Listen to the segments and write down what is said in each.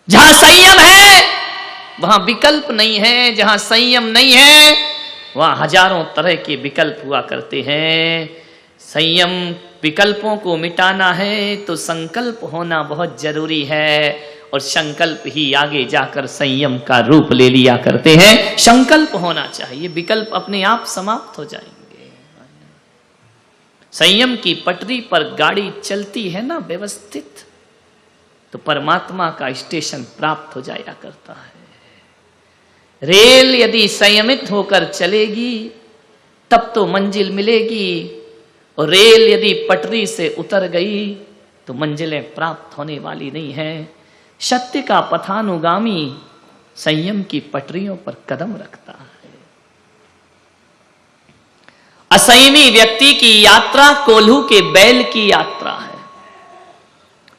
जहां संयम है वहां विकल्प नहीं है, जहां संयम नहीं है वहां हजारों तरह के विकल्प हुआ करते हैं। संयम विकल्पों को मिटाना है तो संकल्प होना बहुत जरूरी है, और संकल्प ही आगे जाकर संयम का रूप ले लिया करते हैं। संकल्प होना चाहिए, विकल्प अपने आप समाप्त हो जाएंगे। संयम की पटरी पर गाड़ी चलती है ना व्यवस्थित, तो परमात्मा का स्टेशन प्राप्त हो जाया करता है। रेल यदि संयमित होकर चलेगी तब तो मंजिल मिलेगी, और रेल यदि पटरी से उतर गई तो मंजिलें प्राप्त होने वाली नहीं है। सत्य का पथानुगामी संयम की पटरियों पर कदम रखता है। असंयमी व्यक्ति की यात्रा कोल्हू के बैल की यात्रा है।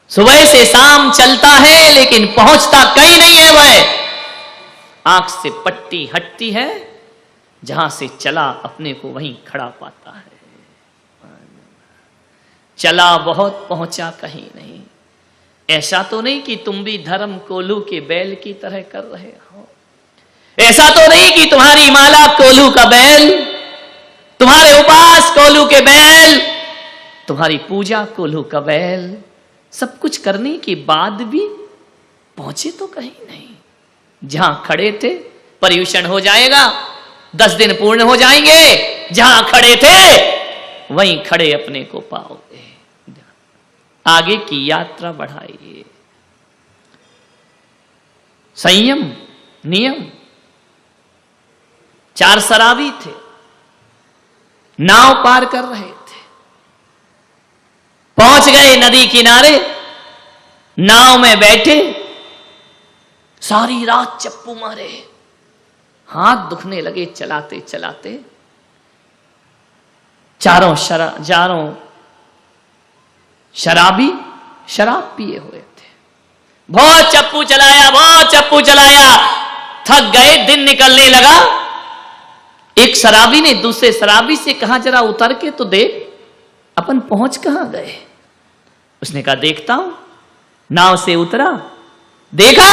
सुबह से शाम चलता है लेकिन पहुंचता कहीं नहीं है। वह आंख से पट्टी हटती है, जहां से चला अपने को वहीं खड़ा पाता है। चला बहुत पहुंचा कहीं नहीं। ऐसा तो नहीं कि तुम भी धर्म कोल्हू के बैल की तरह कर रहे हो। ऐसा तो नहीं कि तुम्हारी माला कोल्हू का बैल, तुम्हारे उपास कोल्हू के बैल, तुम्हारी पूजा कोल्हू का बैल। सब कुछ करने के बाद भी पहुंचे तो कहीं नहीं। जहां खड़े थे पर्यूषण हो जाएगा, 10 दिन पूर्ण हो जाएंगे। जहां खड़े थे वहीं खड़े अपने को पाओगे। आगे की यात्रा बढ़ाइए। संयम नियम। 4 शराबी थे, नाव पार कर रहे थे। पहुंच गए नदी किनारे, नाव में बैठे, सारी रात चप्पू मारे, हाथ दुखने लगे चलाते चलाते। चारों शराबी शराब पिए हुए थे। बहुत चप्पू चलाया, थक गए, दिन निकलने लगा। एक शराबी ने दूसरे शराबी से कहा, जरा उतर के तो देख अपन पहुंच कहां गए। उसने कहा देखता हूं। नाव से उतरा, देखा,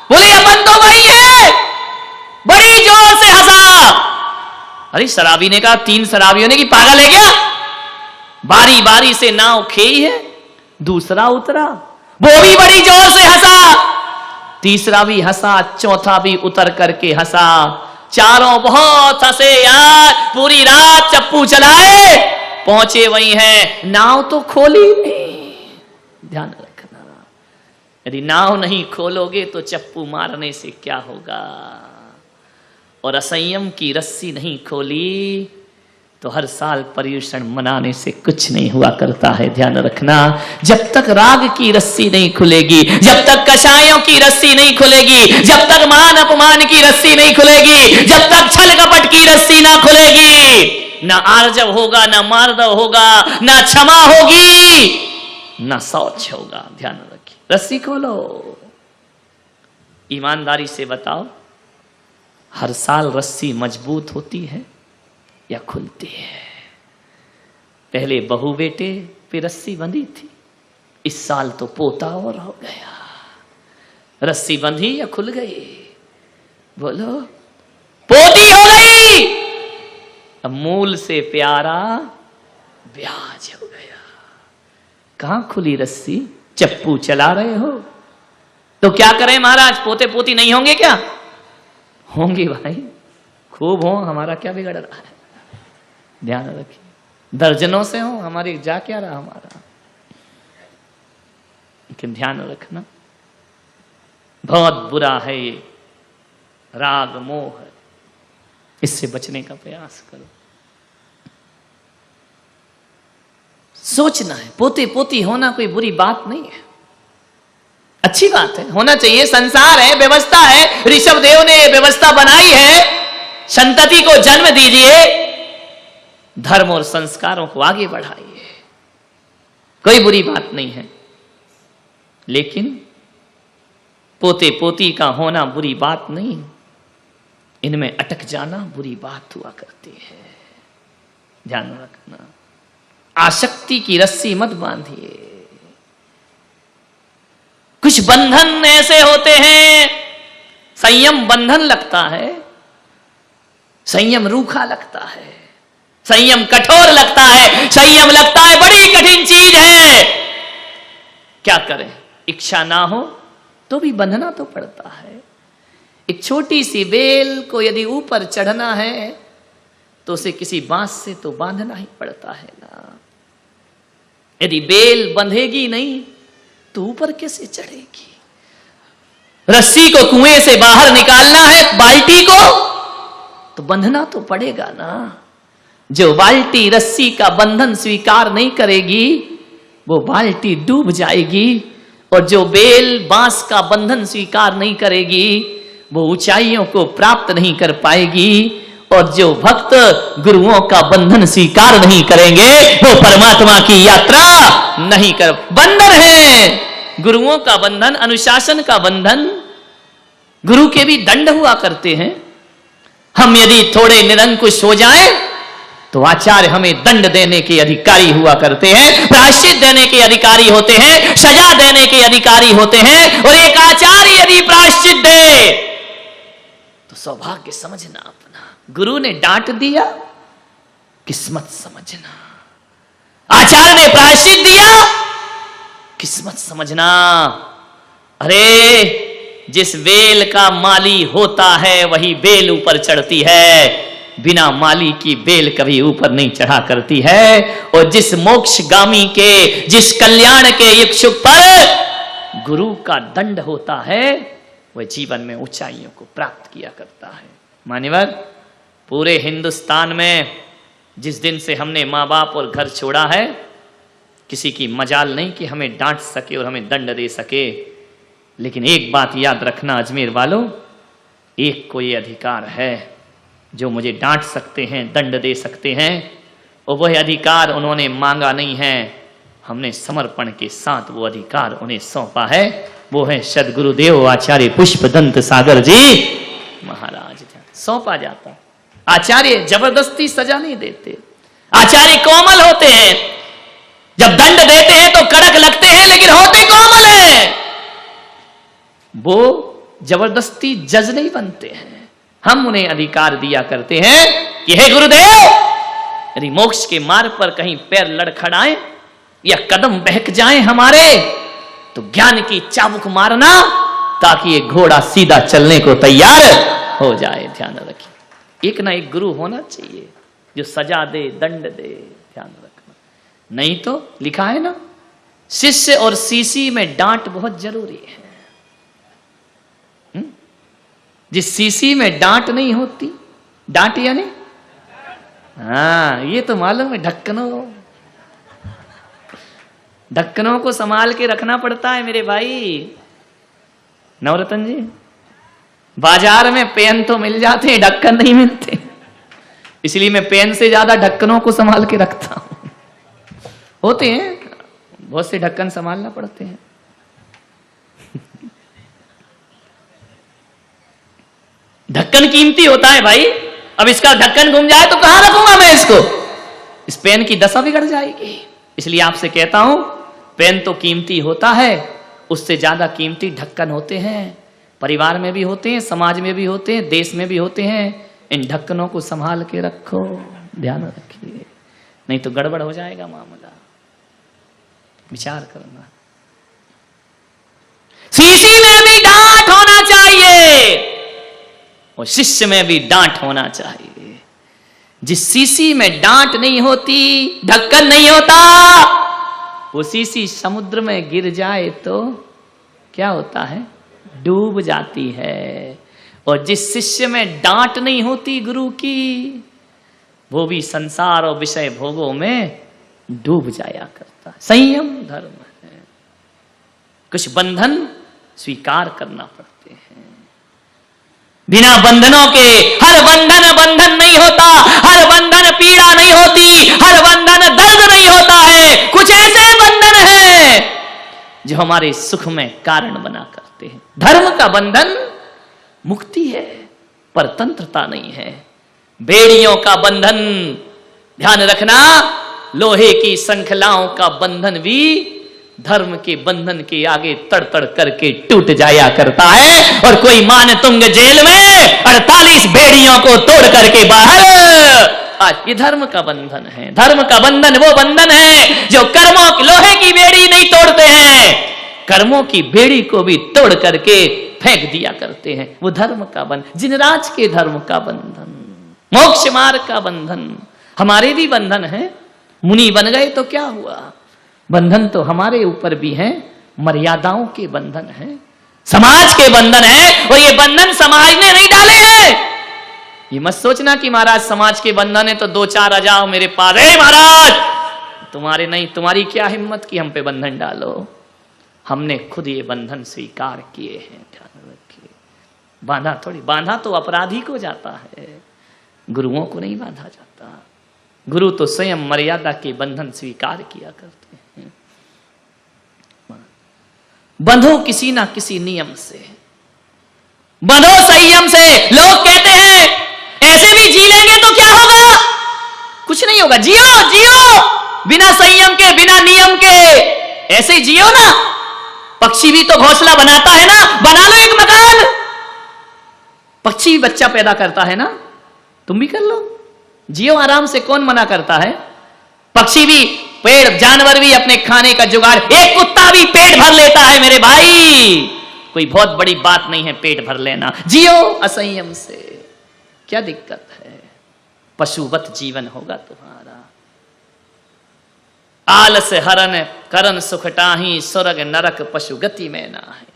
बोले अपन तो वही है। बड़ी जोर से हंसा। अरे शराबी ने कहा, 3 शराबियों ने कि पागल है क्या, बारी बारी से नाव खेई है। दूसरा उतरा, वो भी बड़ी जोर से हंसा। तीसरा भी हंसा, चौथा भी उतर करके हंसा। चारों बहुत हंसे यार। पूरी रात चप्पू चलाए, पहुंचे वही है, नाव तो खोली नहीं। ध्यान रखना, यदि नाव नहीं खोलोगे तो चप्पू मारने से क्या होगा। और असंयम की रस्सी नहीं खोली तो हर साल पर्यूषण मनाने से कुछ नहीं हुआ करता है। ध्यान रखना, जब तक राग की रस्सी नहीं खुलेगी, जब तक कषायों की रस्सी नहीं खुलेगी, जब तक मान अपमान की रस्सी नहीं खुलेगी, जब तक छल कपट की रस्सी ना खुलेगी, ना आर्जव होगा, ना मार्दव होगा, ना क्षमा होगी, ना शौच होगा। ध्यान रखिए, रस्सी खोलो। ईमानदारी से बताओ, हर साल रस्सी मजबूत होती है या खुलती है। पहले बहू बेटे पे रस्सी बंधी थी, इस साल तो पोता और हो गया। रस्सी बंधी या खुल गई, बोलो। पोती हो गई, अब मूल से प्यारा ब्याज हो गया। कहां खुली रस्सी, चप्पू चला रहे हो तो क्या करें महाराज, पोते पोती नहीं होंगे क्या? होंगे भाई, खूब हो, हमारा क्या बिगड़ रहा है। ध्यान रखिए, दर्जनों से हो, हमारी जा क्या रहा हमारा। लेकिन ध्यान रखना, बहुत बुरा है ये राग मोह, इससे बचने का प्रयास करो। सोचना है, पोते पोती होना कोई बुरी बात नहीं है, अच्छी बात है, होना चाहिए। संसार है, व्यवस्था है, ऋषभ देव ने व्यवस्था बनाई है। संतति को जन्म दीजिए, धर्म और संस्कारों को आगे बढ़ाइए, कोई बुरी बात नहीं है। लेकिन पोते पोती का होना बुरी बात नहीं, इनमें अटक जाना बुरी बात हुआ करती है। ध्यान रखना, आसक्ति की रस्सी मत बांधिए। कुछ कुछ बंधन ऐसे होते हैं, संयम बंधन लगता है, संयम रूखा लगता है, संयम कठोर लगता है, संयम लगता है बड़ी कठिन चीज है। क्या करें, इच्छा ना हो तो भी बंधना तो पड़ता है। एक छोटी सी बेल को यदि ऊपर चढ़ना है तो उसे किसी बांस से तो बांधना ही पड़ता है ना। यदि बेल बंधेगी नहीं तो ऊपर कैसे चढ़ेगी? रस्सी को कुएं से बाहर निकालना है बाल्टी को तो बंधना तो पड़ेगा ना। जो बाल्टी रस्सी का बंधन स्वीकार नहीं करेगी वो बाल्टी डूब जाएगी, और जो बेल बांस का बंधन स्वीकार नहीं करेगी वो ऊंचाइयों को प्राप्त नहीं कर पाएगी, और जो भक्त गुरुओं का बंधन स्वीकार नहीं करेंगे वो परमात्मा की यात्रा नहीं कर। बंधन है गुरुओं का बंधन, अनुशासन का बंधन। गुरु के भी दंड हुआ करते हैं। हम यदि थोड़े निरंकुश हो जाएं तो आचार्य हमें दंड देने के अधिकारी हुआ करते हैं, प्रायश्चित देने के अधिकारी होते हैं, सजा देने के अधिकारी होते हैं। और एक आचार्य यदि प्रायश्चित दे तो सौभाग्य समझना अपना। गुरु ने डांट दिया, किस्मत समझना। आचार्य ने प्रायश्चित दिया, किस्मत समझना। अरे जिस बेल का माली होता है वही बेल ऊपर चढ़ती है, बिना माली की बेल कभी ऊपर नहीं चढ़ा करती है। और जिस मोक्षगामी के, जिस कल्याण के इच्छुक पर गुरु का दंड होता है वह जीवन में ऊंचाइयों को प्राप्त किया करता है। मान्यवर, पूरे हिंदुस्तान में जिस दिन से हमने माँ बाप और घर छोड़ा है, किसी की मजाल नहीं कि हमें डांट सके और हमें दंड दे सके। लेकिन एक बात याद रखना अजमेर वालों, एक को ये अधिकार है जो मुझे डांट सकते हैं, दंड दे सकते हैं, और वह अधिकार उन्होंने मांगा नहीं है, हमने समर्पण के साथ वो अधिकार उन्हें सौंपा है। वो है सद्गुरुदेव आचार्य पुष्पदंत सागर जी महाराज। सौंपा जाता। आचार्य जबरदस्ती सजा नहीं देते, आचार्य कोमल होते हैं। जब दंड देते हैं तो कड़क लगते हैं लेकिन होते कोमल हैं। वो जबरदस्ती जज नहीं बनते हैं। हम उन्हें अधिकार दिया करते हैं कि हे गुरुदेव, यदि मोक्ष के मार्ग पर कहीं पैर लड़खड़ाएं या कदम बहक जाएं हमारे, तो ज्ञान की चाबुक मारना ताकि ये घोड़ा सीधा चलने को तैयार हो जाए। ध्यान रखिए, एक ना एक गुरु होना चाहिए जो सजा दे, दंड दे। ध्यान रखना, नहीं तो लिखा है ना, शिष्य और सीसी में डांट बहुत जरूरी है। जिस सीसी में डांट नहीं होती, डांट यानी, हाँ ये तो मालूम है, ढक्कनों को संभाल के रखना पड़ता है मेरे भाई। नवरत्न जी, बाजार में पेन तो मिल जाते हैं, ढक्कन नहीं मिलते, इसलिए मैं पेन से ज्यादा ढक्कनों को संभाल के रखता हूं। होते हैं बहुत से ढक्कन संभालना पड़ते हैं। ढक्कन कीमती होता है भाई। अब इसका ढक्कन घूम जाए तो कहां रखूंगा मैं इसको? इस पेन की दशा बिगड़ जाएगी। इसलिए आपसे कहता हूं, पेन तो कीमती होता है, उससे ज्यादा कीमती ढक्कन होते हैं। परिवार में भी होते हैं, समाज में भी होते हैं, देश में भी होते हैं। इन ढक्कनों को संभाल के रखो, ध्यान रखिए, नहीं तो गड़बड़ हो जाएगा मामला। विचार करना। सीसी में भी डांट होना चाहिए और शिष्य में भी डांट होना चाहिए। जिस सीसी में डांट नहीं होती, ढक्कन नहीं होता, वो सीसी समुद्र में गिर जाए तो क्या होता है? डूब जाती है। और जिस शिष्य में डांट नहीं होती गुरु की, वो भी संसार और विषय भोगों में डूब जाया करता है। संयम धर्म है। कुछ बंधन स्वीकार करना पड़ते हैं। बिना बंधनों के हर बंधन बंधन नहीं होता, हर बंधन पीड़ा नहीं होती, हर बंधन दर्द नहीं होता है। कुछ ऐसे बंधन हैं जो हमारे सुख में कारण बना करते हैं। धर्म का बंधन मुक्ति है, परतंत्रता नहीं है। बेड़ियों का बंधन, ध्यान रखना, लोहे की श्रृंखलाओं का बंधन भी धर्म के बंधन के आगे तड़तड़ करके टूट जाया करता है। और कोई मान तुंग जेल में 48 भेड़ियों को तोड़ करके बाहर। आज ये धर्म का बंधन है। धर्म का बंधन वो बंधन है जो कर्मों की लोहे की बेड़ी नहीं तोड़ते हैं, कर्मों की बेड़ी को भी तोड़ करके फेंक दिया करते हैं। वो धर्म का बंधन, जिनराज के धर्म का बंधन, मोक्ष मार्ग का बंधन। हमारे भी बंधन है। मुनि बन गए तो क्या हुआ, बंधन तो हमारे ऊपर भी है। मर्यादाओं के बंधन है, समाज के बंधन है। और ये बंधन समाज ने नहीं डाले हैं। ये मत सोचना कि महाराज समाज के बंधन है तो 2-4 आ जाओ मेरे पास, है महाराज तुम्हारे नहीं, तुम्हारी क्या हिम्मत कि हम पे बंधन डालो। हमने खुद ये बंधन स्वीकार किए हैं। ध्यान रखिए, बांधा थोड़ी, बांधा तो अपराधी को जाता है, गुरुओं को नहीं बांधा जाता। गुरु तो स्वयं मर्यादा के बंधन स्वीकार किया करते हैं। बंधो किसी ना किसी नियम से, बंधो संयम से। लोग कहते हैं ऐसे भी जी लेंगे तो क्या होगा, कुछ नहीं होगा। जियो जियो बिना संयम के, बिना नियम के, ऐसे ही जियो ना। पक्षी भी तो घोंसला बनाता है ना, बना लो एक मकान। पक्षी भी बच्चा पैदा करता है ना, तुम भी कर लो, जियो आराम से, कौन मना करता है। पक्षी भी, पेड़, जानवर भी अपने खाने का जुगाड़, एक कुत्ता भी पेट भर लेता है मेरे भाई, कोई बहुत बड़ी बात नहीं है पेट भर लेना। जियो असंयम से, क्या दिक्कत है। पशुवत जीवन होगा तुम्हारा। आलस हरन करन सुख टाही, स्वर्ग नरक पशुगति में ना है।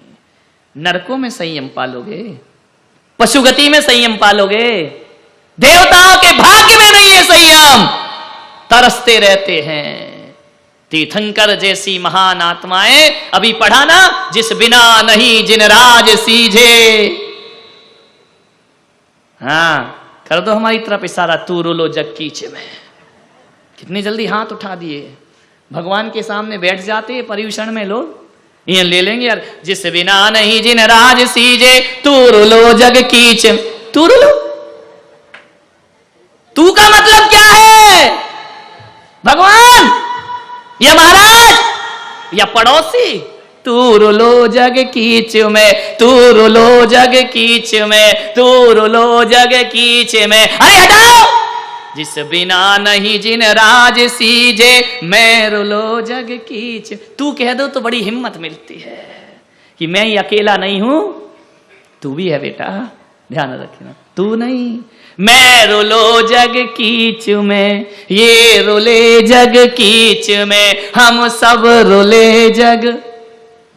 नरकों में संयम पालोगे, पशुगति में संयम पालोगे। देवताओं के भाग्य में नहीं है संयम, तरसते रहते हैं। तीर्थंकर जैसी महान आत्माएं, अभी पढ़ा ना, जिस बिना नहीं जिन राज सीझे। हाँ, कर दो हमारी तरफ इशारा, तू रोलो जग कीच में। कितनी जल्दी हाथ उठा दिए, भगवान के सामने बैठ जाते हैं पर्यूषण में लोग, ये ले लेंगे यार। जिस बिना नहीं जिन राज सीजे, तू रोलो जग कीच। तू रोलो, तू का मतलब क्या है, भगवान या महाराज या पड़ोसी। तू रोलो जग कीच में, तू रोलो जग कीच में, तू रोलो जग कीच में। अरे हटाओ, जिस बिना नहीं जिन राज सीजे, मैं रोलो जग कीच। तू कह दो तो बड़ी हिम्मत मिलती है कि मैं ही अकेला नहीं हूं, तू भी है बेटा, ध्यान रखना। तू नहीं, मैं रोलो जग कीच में, ये रोले जग कीच में, हम सब रोले जग